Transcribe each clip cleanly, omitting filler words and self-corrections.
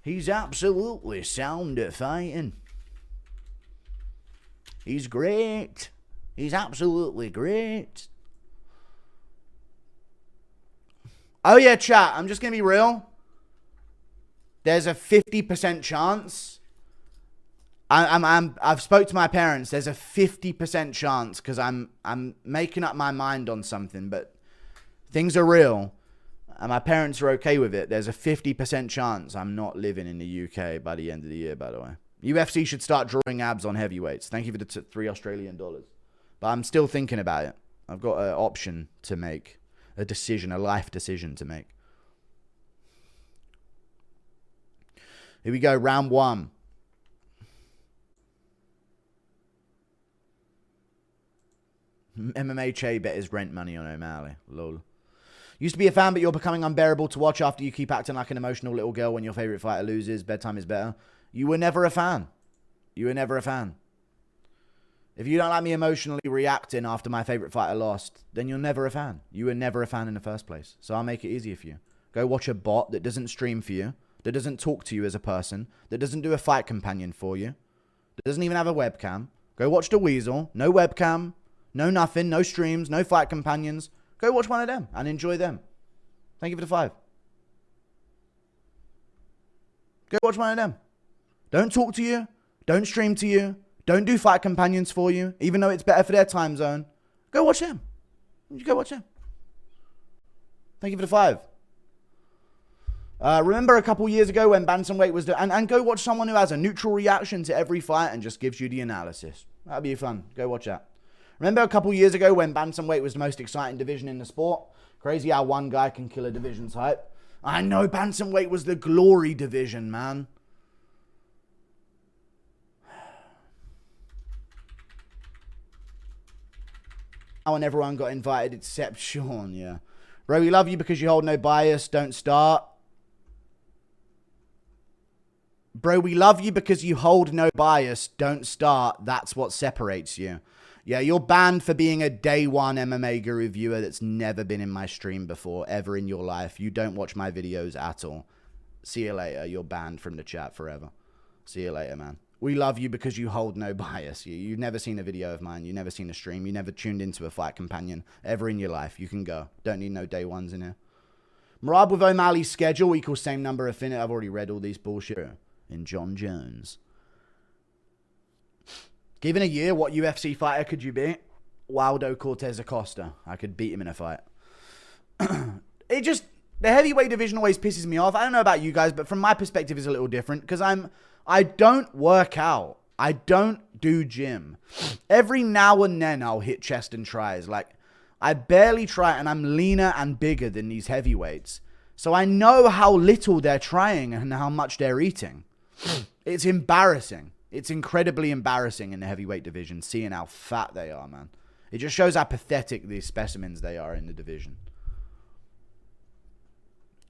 He's absolutely sound at fighting. He's great. He's absolutely great. Oh yeah, chat. I'm just going to be real. There's a 50% chance. I've spoke to my parents. There's a 50% chance because I'm making up my mind on something, but things are real. And my parents are okay with it. There's a 50% chance I'm not living in the UK by the end of the year, by the way. UFC should start drawing abs on heavyweights. Thank you for the $3 Australian. But I'm still thinking about it. I've got an option to make. A decision, a life decision to make. Here we go, round 1. MMA Che bet his rent money on O'Malley. Lol. Used to be a fan, but you're becoming unbearable to watch after you keep acting like an emotional little girl when your favorite fighter loses. Bedtime is better. You were never a fan. You were never a fan. If you don't like me emotionally reacting after my favorite fighter lost, then you're never a fan. You were never a fan in the first place. So I'll make it easier for you. Go watch a bot that doesn't stream for you, that doesn't talk to you as a person, that doesn't do a fight companion for you, that doesn't even have a webcam. Go watch the Weasel. No webcam, no nothing, no streams, no fight companions. Go watch one of them and enjoy them. Thank you for the 5. Go watch one of them. Don't talk to you. Don't stream to you. Don't do fight companions for you, even though it's better for their time zone. Go watch them. Go watch them. Thank you for the 5. Remember a couple years ago when bantamweight was... And go watch someone who has a neutral reaction to every fight and just gives you the analysis. That'd be fun. Go watch that. Remember a couple years ago when bantamweight was the most exciting division in the sport? Crazy how one guy can kill a division's hype. I know bantamweight was the glory division, man. And everyone got invited except Sean, yeah. Bro, we love you because you hold no bias. Don't start. Bro, we love you because you hold no bias. Don't start. That's what separates you. Yeah, you're banned for being a day one MMA Guru viewer that's never been in my stream before, ever in your life. You don't watch my videos at all. See you later. You're banned from the chat forever. See you later, man. We love you because you hold no bias. You've never seen a video of mine. You've never seen a stream. You never tuned into a fight companion ever in your life. You can go. Don't need no day ones in here. Merab with O'Malley's schedule equals same number of I've already read all these bullshit. In John Jones. Given a year, what UFC fighter could you beat? Waldo Cortez Acosta. I could beat him in a fight. It just... The heavyweight division always pisses me off. I don't know about you guys, but from my perspective, it's a little different. Because I don't work out. I don't do gym. Every now and then, I'll hit chest and tries. Like, I barely try, and I'm leaner and bigger than these heavyweights. So I know how little they're trying and how much they're eating. It's embarrassing. It's incredibly embarrassing in the heavyweight division, seeing how fat they are, man. It just shows how pathetic these specimens they are in the division.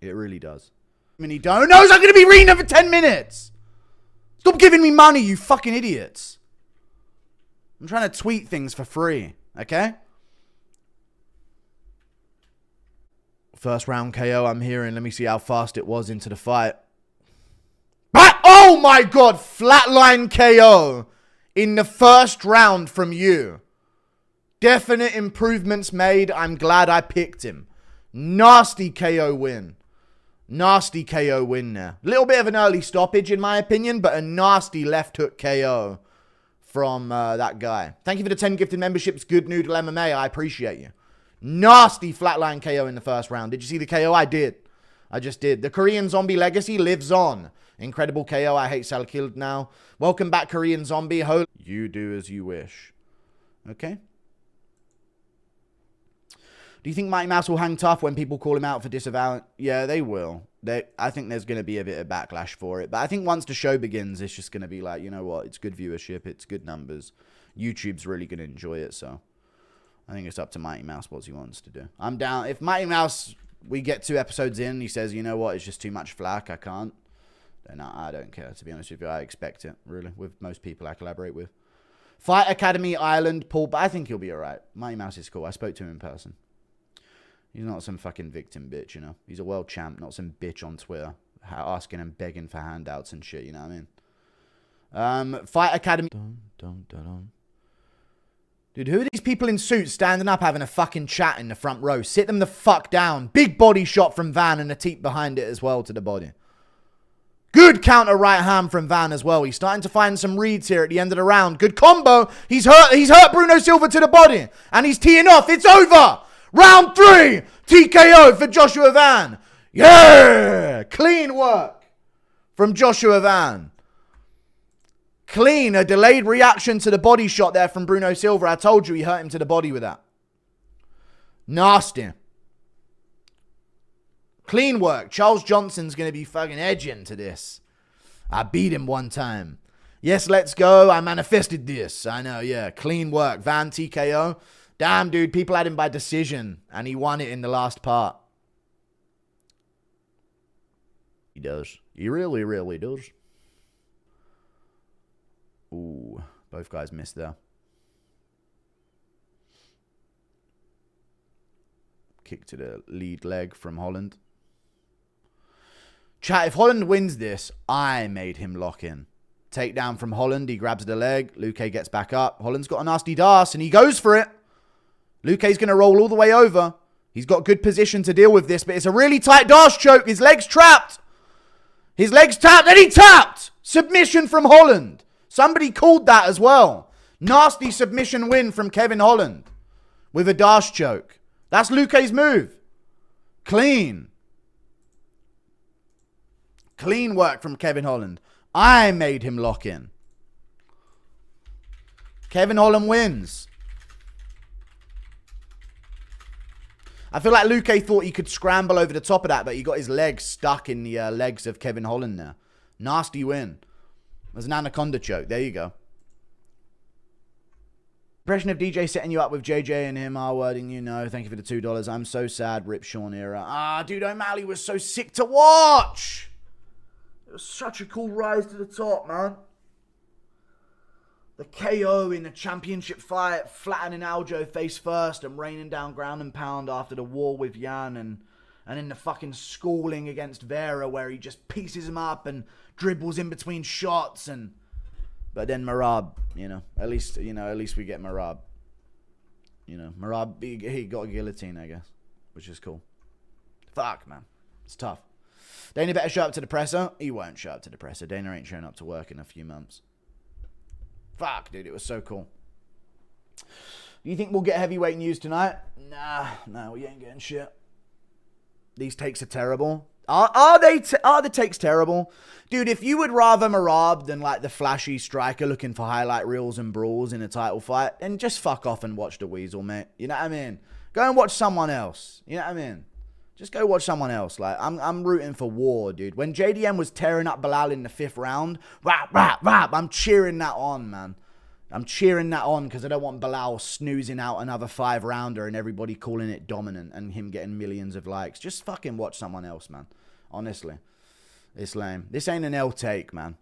It really does. Mini donos, I'm going to be reading them for 10 minutes. Stop giving me money, you fucking idiots. I'm trying to tweet things for free, okay? First round KO I'm hearing. Let me see how fast it was into the fight. Oh my God, flatline KO in the first round from you. Definite improvements made. I'm glad I picked him. Nasty KO win. Nasty KO win there. Little bit of an early stoppage in my opinion, but a nasty left hook KO from that guy. Thank you for the 10 gifted memberships. Good Noodle MMA. I appreciate you. Nasty flatline KO in the first round. Did you see the KO? I did. I just did. The Korean Zombie legacy lives on. Incredible KO. I hate Sal killed now. Welcome back, Korean Zombie. You do as you wish. Okay. Do you think Mighty Mouse will hang tough when people call him out for disavowing? Yeah, they will. I think there's going to be a bit of backlash for it. But I think once the show begins, it's just going to be like, you know what? It's good viewership. It's good numbers. YouTube's really going to enjoy it. So I think it's up to Mighty Mouse what he wants to do. I'm down. If Mighty Mouse, we get 2 episodes in, he says, you know what? It's just too much flack. I can't. Then I don't care, to be honest with you. I expect it, really, with most people I collaborate with. Fight Academy Ireland, Paul, but I think he'll be all right. Mighty Mouse is cool. I spoke to him in person. He's not some fucking victim bitch, you know. He's a world champ, not some bitch on Twitter asking and begging for handouts and shit, you know what I mean? Fight Academy. Dude, who are these people in suits standing up having a fucking chat in the front row? Sit them the fuck down. Big body shot from Van and a teep behind it as well to the body. Good counter right hand from Van as well. He's starting to find some reads here at the end of the round. Good combo. He's hurt Bruno Silva to the body. And he's teeing off. It's over. Round 3. TKO for Joshua Van. Yeah. Clean work from Joshua Van. Clean. A delayed reaction to the body shot there from Bruno Silva. I told you he hurt him to the body with that. Nasty. Clean work. Charles Johnson's going to be fucking edging to this. I beat him one time. Yes, let's go. I manifested this. I know, yeah. Clean work. Van TKO. Damn, dude. People had him by decision. And he won it in the last part. He does. He really, really does. Ooh. Both guys missed there. Kick to the lead leg from Holland. Chat, if Holland wins this, I made him lock in. Takedown from Holland. He grabs the leg. Luque gets back up. Holland's got a nasty das, and he goes for it. Luque's going to roll all the way over. He's got good position to deal with this, but it's a really tight das choke. His leg's trapped. His leg's tapped, and he tapped. Submission from Holland. Somebody called that as well. Nasty submission win from Kevin Holland with a das choke. That's Luque's move. Clean. Clean work from Kevin Holland. I made him lock in. Kevin Holland wins. I feel like Luque thought he could scramble over the top of that, but he got his legs stuck in the legs of Kevin Holland there. Nasty win. There's an anaconda choke. There you go. Impression of DJ setting you up with JJ and him wording, you know. Thank you for the $2. I'm so sad. Rip Sean era. Dude, O'Malley was so sick to watch. It was such a cool rise to the top, man. The KO in the championship fight, flattening Aljo face first and raining down ground and pound after the war with Jan, and in the fucking schooling against Vera where he just pieces him up and dribbles in between shots, but then Merab, at least we get Merab. Merab, he got a guillotine, I guess, which is cool. Fuck, man. It's tough. Dana better show up to the presser. He won't show up to the presser. Dana ain't showing up to work in a few months. Fuck, dude. It was so cool. Do you think we'll get heavyweight news tonight? Nah, we ain't getting shit. These takes are terrible. Are the takes terrible? Dude, if you would rather Merab than like the flashy striker looking for highlight reels and brawls in a title fight, then just fuck off and watch the Weasel, mate. You know what I mean? Go and watch someone else. You know what I mean? Just go watch someone else. Like, I'm rooting for war, dude. When JDM was tearing up Bilal in the 5th round, I'm cheering that on, man. I'm cheering that on because I don't want Bilal snoozing out another 5-rounder and everybody calling it dominant and him getting millions of likes. Just fucking watch someone else, man. Honestly. It's lame. This ain't an L take, man.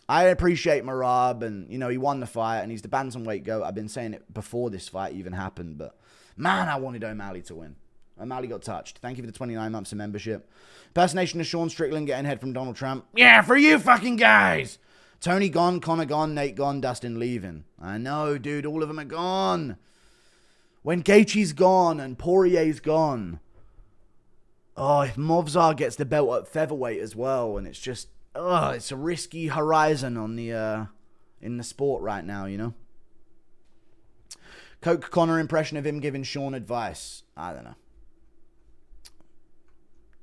I appreciate Merab and, he won the fight and he's the bantamweight GOAT. I've been saying it before this fight even happened, but man, I wanted O'Malley to win. O'Malley got touched. Thank you for the 29 months of membership. Impersonation of Sean Strickland getting head from Donald Trump. Yeah, for you fucking guys. Tony gone, Connor gone, Nate gone, Dustin leaving. I know, dude. All of them are gone. When Gaethje's gone and Poirier's gone. Oh, if Movzar gets the belt at featherweight as well, and it's just, it's a risky horizon on the in the sport right now, Coke Connor impression of him giving Sean advice. I don't know.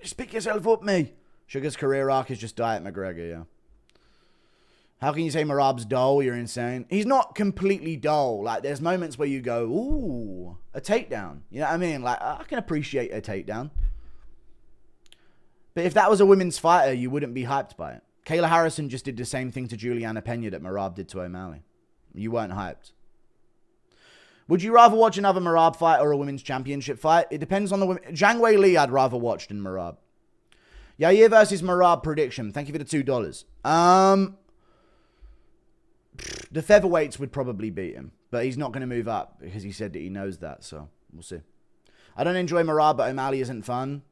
Just pick yourself up, me. Sugar's career arc is just Diet McGregor, yeah. How can you say Merab's dull? You're insane. He's not completely dull. Like, there's moments where you go, ooh, a takedown. You know what I mean? Like, I can appreciate a takedown. But if that was a women's fighter, you wouldn't be hyped by it. Kayla Harrison just did the same thing to Juliana Pena that Merab did to O'Malley. You weren't hyped. Would you rather watch another Merab fight or a women's championship fight? It depends on the women. Zhang Wei Li I'd rather watch than Merab. Yair versus Merab prediction. Thank you for the $2. The featherweights would probably beat him. But he's not going to move up because he said that he knows that. So, we'll see. I don't enjoy Merab, but O'Malley isn't fun.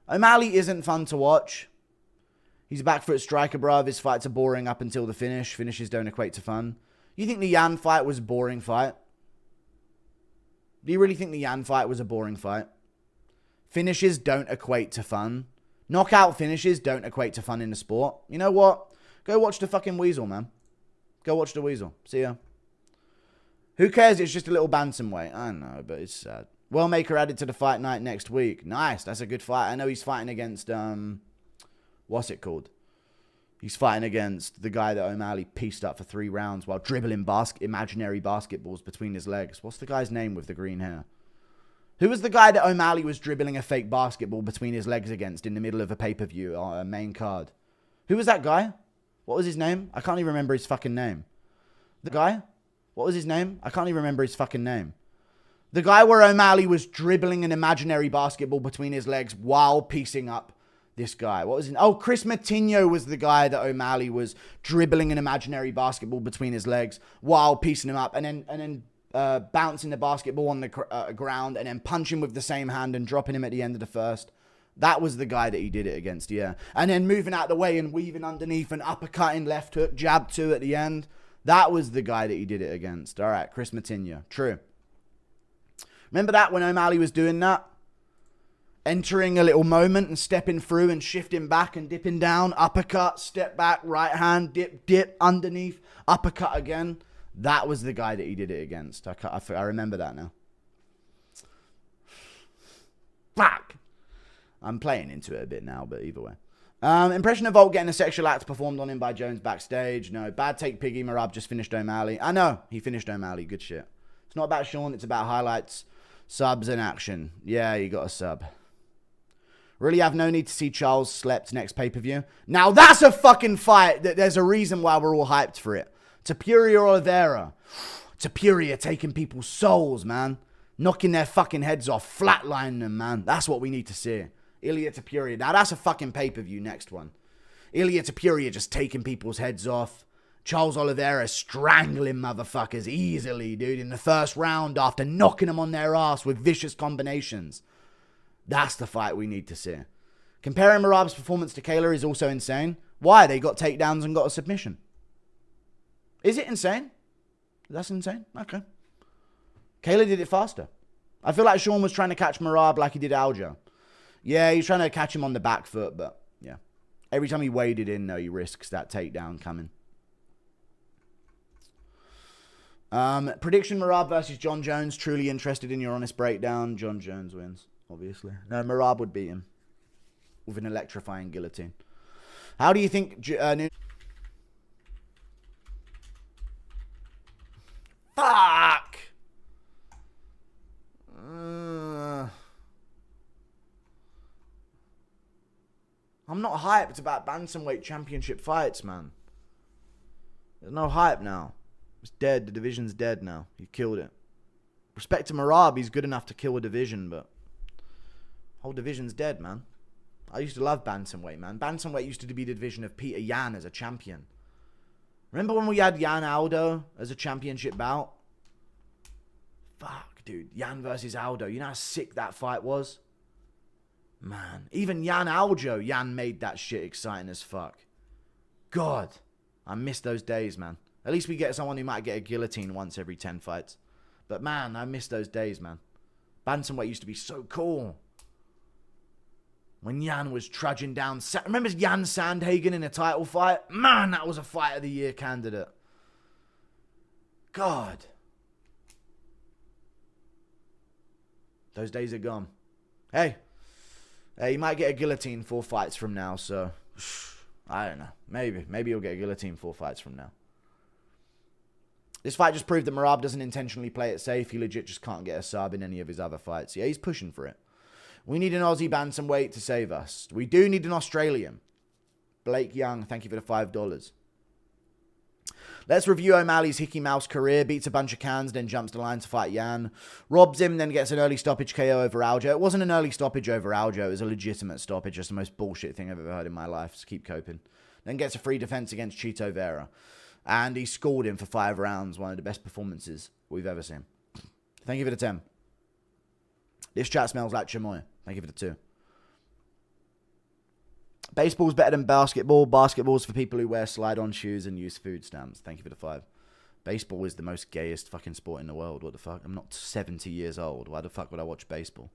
O'Malley isn't fun to watch. He's a back foot striker, bruv. His fights are boring up until the finish. Finishes don't equate to fun. You think the Yan fight was a boring fight? Do you really think the Yan fight was a boring fight? Finishes don't equate to fun. Knockout finishes don't equate to fun in the sport. You know what? Go watch the fucking Weasel, man. Go watch the Weasel. See ya. Who cares? It's just a little bantamweight. I know, but it's sad. Wellmaker added to the fight night next week. Nice. That's a good fight. I know he's fighting against, what's it called? He's fighting against the guy that O'Malley pieced up for 3 rounds while dribbling imaginary basketballs between his legs. What's the guy's name with the green hair? Who was the guy that O'Malley was dribbling a fake basketball between his legs against in the middle of a pay-per-view or a main card? Who was that guy? What was his name? I can't even remember his fucking name. The guy? What was his name? I can't even remember his fucking name. The guy where O'Malley was dribbling an imaginary basketball between his legs while piecing up this guy. What was his name? Oh, Chris Matinho was the guy that O'Malley was dribbling an imaginary basketball between his legs while piecing him up and then bouncing the basketball on the ground and then punching with the same hand and dropping him at the end of the first. That was the guy that he did it against, yeah. And then moving out the way and weaving underneath and uppercutting left hook, jab 2 at the end. That was the guy that he did it against. All right, Chris Matinho. True. Remember that when O'Malley was doing that? Entering a little moment and stepping through and shifting back and dipping down. Uppercut, step back, right hand, dip, underneath, uppercut again. That was the guy that he did it against. I remember that now. Fuck. I'm playing into it a bit now, but either way. Impression of Volt getting a sexual act performed on him by Jones backstage. No. Bad take, Piggy. Merab just finished O'Malley. I know. He finished O'Malley. Good shit. It's not about Sean. It's about highlights, subs, and action. Yeah, you got a sub. Really have no need to see Charles slept next pay-per-view. Now that's a fucking fight that there's a reason why we're all hyped for it. Tapuria Oliveira. Tapuria taking people's souls, man. Knocking their fucking heads off. Flatlining them, man. That's what we need to see. Ilya Tapuria. Now that's a fucking pay-per-view, next one. Ilya Tapuria just taking people's heads off. Charles Oliveira strangling motherfuckers easily, dude, in the first round after knocking them on their ass with vicious combinations. That's the fight we need to see. Comparing Merab's performance to Kayla is also insane. Why? They got takedowns and got a submission. Is it insane? That's insane? Okay. Kayla did it faster. I feel like Sean was trying to catch Merab like he did Aljo. Yeah, he's trying to catch him on the back foot, but yeah. Every time he waded in, though, he risks that takedown coming. Prediction Merab versus John Jones. Truly interested in your honest breakdown. John Jones wins, obviously. No, Merab would beat him with an electrifying guillotine. How do you think... Fuck! I'm not hyped about bantamweight championship fights, man. There's no hype now. It's dead. The division's dead now. He killed it. Respect to Merab, he's good enough to kill a division, but whole division's dead, man. I used to love bantamweight, man. Bantamweight used to be the division of Peter Yan as a champion. Remember when we had Yan Aldo as a championship bout? Fuck, dude. Yan versus Aldo. You know how sick that fight was? Man. Even Yan Aljo, Yan made that shit exciting as fuck. God. I miss those days, man. At least we get someone who might get a guillotine once every 10 fights. But man, I miss those days, man. Bantamweight used to be so cool. When Yan was trudging down... Remember Jan Sandhagen in a title fight? Man, that was a fight of the year candidate. God. Those days are gone. Hey, you might get a guillotine 4 fights from now, so... I don't know. Maybe you'll get a guillotine 4 fights from now. This fight just proved that Merab doesn't intentionally play it safe. He legit just can't get a sub in any of his other fights. Yeah, he's pushing for it. We need an Aussie bantamweight to save us. We do need an Australian. Blake Young, thank you for the $5. Let's review O'Malley's Hickey Mouse career. Beats a bunch of cans, then jumps the line to fight Yan. Robs him, then gets an early stoppage KO over Aljo. It wasn't an early stoppage over Aljo. It was a legitimate stoppage. Just the most bullshit thing I've ever heard in my life. Just keep coping. Then gets a free defense against Chito Vera. And he scored him for 5 rounds. One of the best performances we've ever seen. Thank you for the 10. This chat smells like chamoy. Thank you for the 2. Baseball's better than basketball. Basketball's for people who wear slide-on shoes and use food stamps. Thank you for the 5. Baseball is the most gayest fucking sport in the world. What the fuck? I'm not 70 years old. Why the fuck would I watch baseball?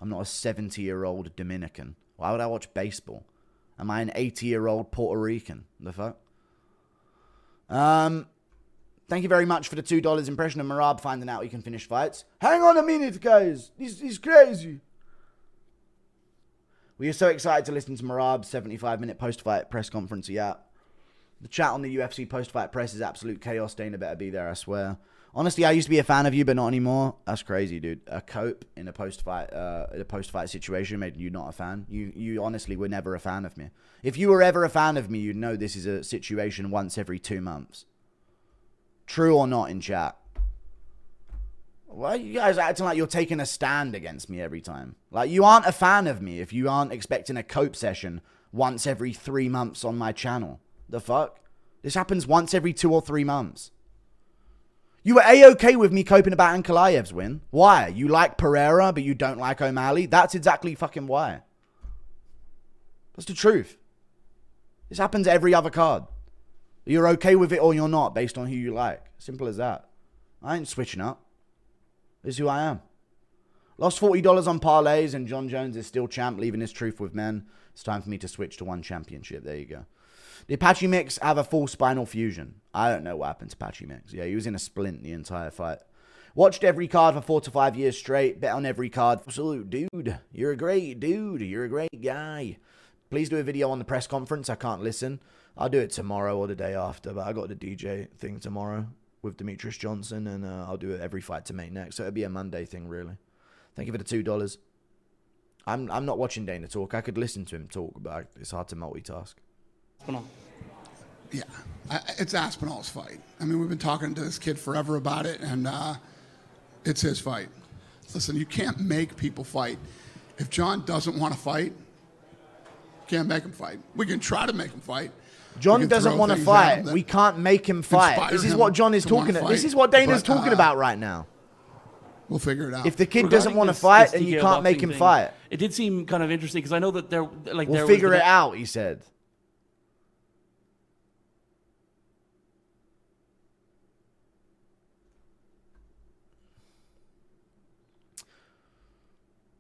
I'm not a 70-year-old Dominican. Why would I watch baseball? Am I an 80-year-old Puerto Rican? The fuck? Thank you very much for the $2 impression of Merab finding out he can finish fights. Hang on a minute, guys. This is crazy. We are so excited to listen to Merab's 75-minute post-fight press conference. Yeah. The chat on the UFC post-fight press is absolute chaos. Dana better be there, I swear. Honestly, I used to be a fan of you, but not anymore. That's crazy, dude. A cope in a post-fight situation made you not a fan. You honestly were never a fan of me. If you were ever a fan of me, you'd know this is a situation once every 2 months. True or not in chat? Why are you guys acting like you're taking a stand against me every time? Like, you aren't a fan of me if you aren't expecting a cope session once every 3 months on my channel. The fuck? This happens once every 2 or 3 months. You were A-okay with me coping about Ankalaev's win. Why? You like Pereira, but you don't like O'Malley? That's exactly fucking why. That's the truth. This happens every other card. You're okay with it or you're not, based on who you like. Simple as that. I ain't switching up. This is who I am. Lost $40 on parlays, and John Jones is still champ, leaving his truth with men. It's time for me to switch to one championship. There you go. Did Apache Mix have a full spinal fusion? I don't know what happened to Apache Mix. Yeah, he was in a splint the entire fight. Watched every card for 4 to 5 years straight. Bet on every card. Absolute dude. You're a great dude. You're a great guy. Please do a video on the press conference. I can't listen. I'll do it tomorrow or the day after, but I got the DJ thing tomorrow with Demetrius Johnson, and I'll do it every fight to make next. So it'll be a Monday thing, really. Thank you for the $2. I'm not watching Dana talk. I could listen to him talk, but it's hard to multitask. Aspinall. Yeah, it's Aspinall's fight. I mean, we've been talking to this kid forever about it, and it's his fight. Listen, you can't make people fight. If John doesn't want to fight, can't make him fight. We can try to make him fight. John doesn't want to fight. We can't make him fight. This is what John is talking about. This is what Dana's talking about right now. We'll figure it out. If the kid doesn't want to fight, and you can't make him fight. It did seem kind of interesting because I know that we'll figure it out, he said.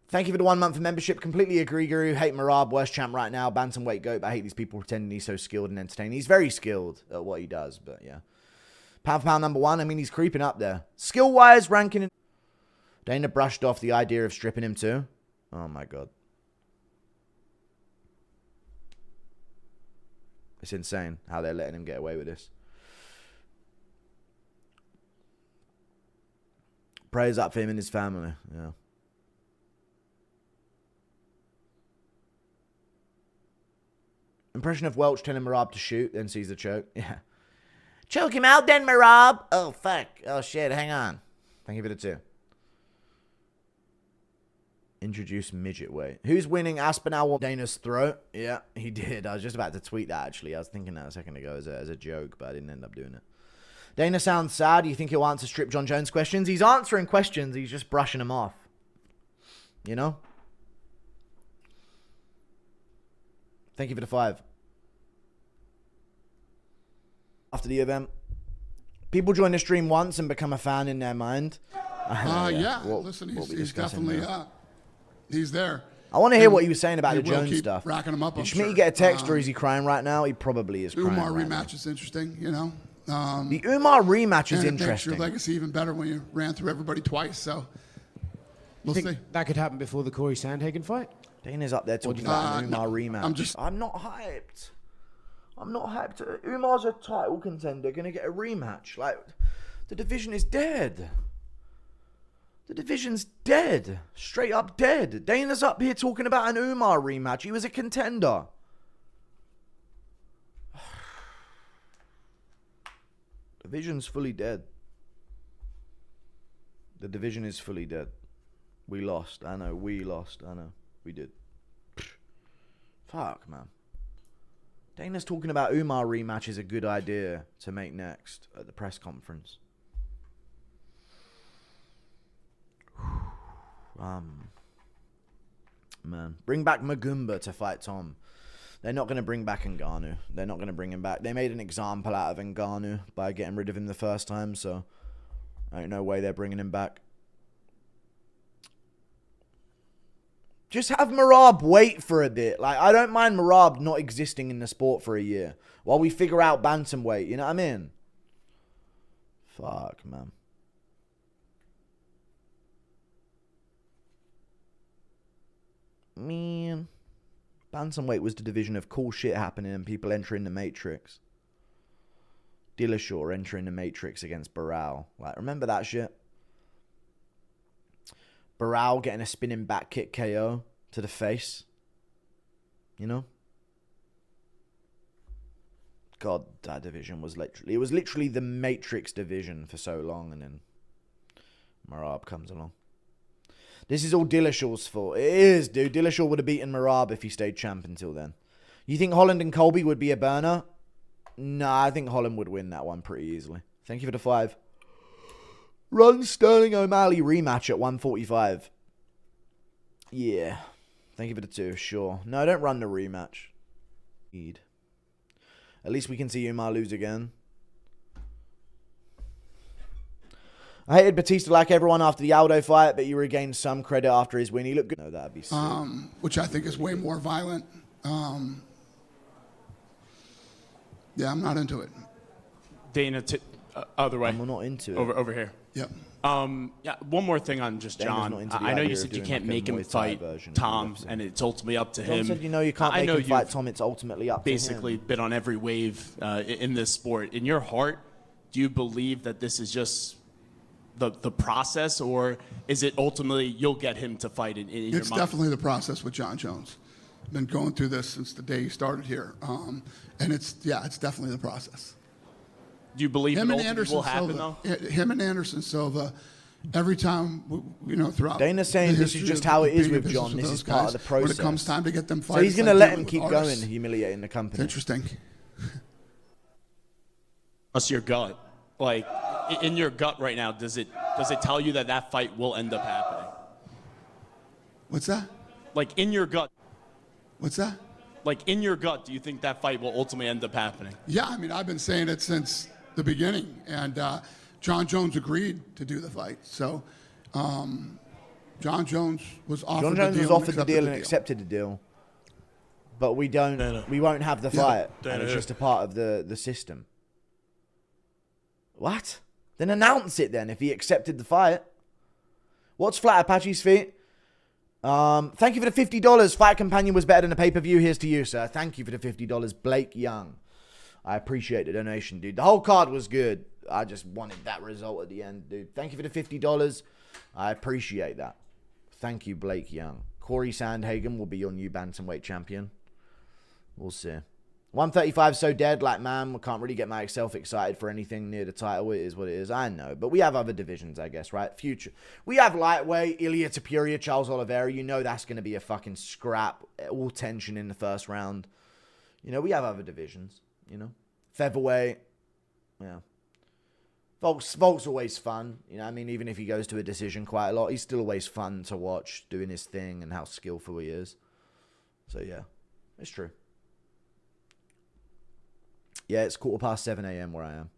Thank you for the 1 month of membership. Completely agree, Guru. Hate Merab, worst champ right now. Bantamweight GOAT, but I hate these people pretending he's so skilled and entertaining. He's very skilled at what he does, but yeah. Pound for pound number 1. I mean, he's creeping up there. Skill-wise, ranking. Dana brushed off the idea of stripping him too. Oh my God. It's insane how they're letting him get away with this. Prayers up for him and his family. Yeah. Impression of Welch telling Merab to shoot, then sees the choke. Yeah. Choke him out then, Merab. Oh, fuck. Oh, shit. Hang on. Thank you for the 2. Introduce midget weight. Who's winning? Aspinall Dana's throat? Yeah, he did. I was just about to tweet that, actually. I was thinking that a second ago as a joke, but I didn't end up doing it. Dana sounds sad. You think he'll answer Strip John Jones questions? He's answering questions. He's just brushing them off. You know? Thank you for the 5. After the event, people join the stream once and become a fan in their mind. Yeah. Listen, he's definitely he's there. I want to hear what he was saying about the Jones stuff. Racking him up. Did Schmitty get a text, or is he crying right now? He probably is crying. Umar right rematch now. is interesting, you know. The Umar rematch is and interesting. It makes your legacy even better when you ran through everybody twice. So we'll see. That could happen before the Corey Sandhagen fight? Dana's up there talking about an Umar rematch. I'm not hyped. I'm not hyped. Umar's a title contender, gonna get a rematch. Like, the division is dead. The division's dead. Straight up dead. Dana's up here talking about an Umar rematch. He was a contender. The division's fully dead. The division is fully dead. We lost. I know. We lost. I know. We did. Fuck, man. Dana's talking about Umar rematch is a good idea to make next at the press conference. Man. Bring back Magumba to fight Tom. They're not going to bring back Ngannou. They're not going to bring him back. They made an example out of Ngannou by getting rid of him the first time, so ain't no way they're bringing him back. Just have Merab wait for a bit. Like, I don't mind Merab not existing in the sport for a year while we figure out bantamweight. You know what I mean? Fuck, man. Man. Bantamweight was the division of cool shit happening and people entering the Matrix. Dillashaw entering the Matrix against Barral. Like, remember that shit? Barral getting a spinning back kick KO to the face. You know? God, that division was literally... It was literally the Matrix division for so long, and then Merab comes along. This is all Dillashaw's fault. It is, dude. Dillashaw would have beaten Merab if he stayed champ until then. You think Holland and Colby would be a burner? Nah, I think Holland would win that one pretty easily. Thank you for the 5. Run Sterling O'Malley rematch at 145. Yeah. Thank you for the 2. Sure. No, don't run the rematch. At least we can see Umar lose again. I hated Batista like everyone after the Aldo fight, but he regained some credit after his win. He looked good. No, that'd be sick. Which I think is way more violent. Yeah, I'm not into it. Dana, other way. I'm not into it. Over here. Yep. Yeah, one more thing on just Dana's John. not into the I know idea you of said you doing can't like a make him Muay Thai fight version of Tom, UFC. and it's ultimately up to John him. said, you know, you can't I make know him fight you've Tom. It's ultimately up basically to him. been on every wave in this sport. In your heart, do you believe that this is just the process, or is it ultimately you'll get him to fight in your mind? It's definitely the process with John Jones. Been going through this since the day he started here, and it's definitely the process. Do you believe it Him and ultimately Anderson will happen Silva. though? Him and Anderson Silva. Every time, throughout. Dana's saying the this is history just of how it is being in with business John. with This those is part of guys, the process. When it comes time to get them fighting, So he's going to let him keep going, humiliating the company. It's interesting. What's your gut? Like, in your gut right now, does it tell you that fight will end up happening? What's that? Like, in your gut. What's that? Like, in your gut, do you think that fight will ultimately end up happening? Yeah, I mean, I've been saying it since the beginning, and John Jones agreed to do the fight. So, John Jones was offered John Jones the deal. was offered the deal and accepted the deal. But we won't have the fight. And it's just a part of the system. What? Then announce it then if he accepted the fight. What's Flat Apache's feet? Thank you for the $50. Fight Companion was better than a pay-per-view. Here's to you, sir. Thank you for the $50. Blake Young. I appreciate the donation, dude. The whole card was good. I just wanted that result at the end, dude. Thank you for the $50. I appreciate that. Thank you, Blake Young. Corey Sandhagen will be your new bantamweight champion. We'll see. 135 so dead, like, man, we can't really get myself excited for anything near the title. It is what it is. I know. But we have other divisions, I guess, right? Future. We have lightweight, Ilya Tapuria, Charles Oliveira. You know that's going to be a fucking scrap. All tension in the first round. You know, we have other divisions, you know. Featherweight. Yeah. Volk's always fun. You know, I mean, even if he goes to a decision quite a lot, he's still always fun to watch doing his thing and how skillful he is. So, yeah. It's true. Yeah, it's 7:15 a.m. where I am.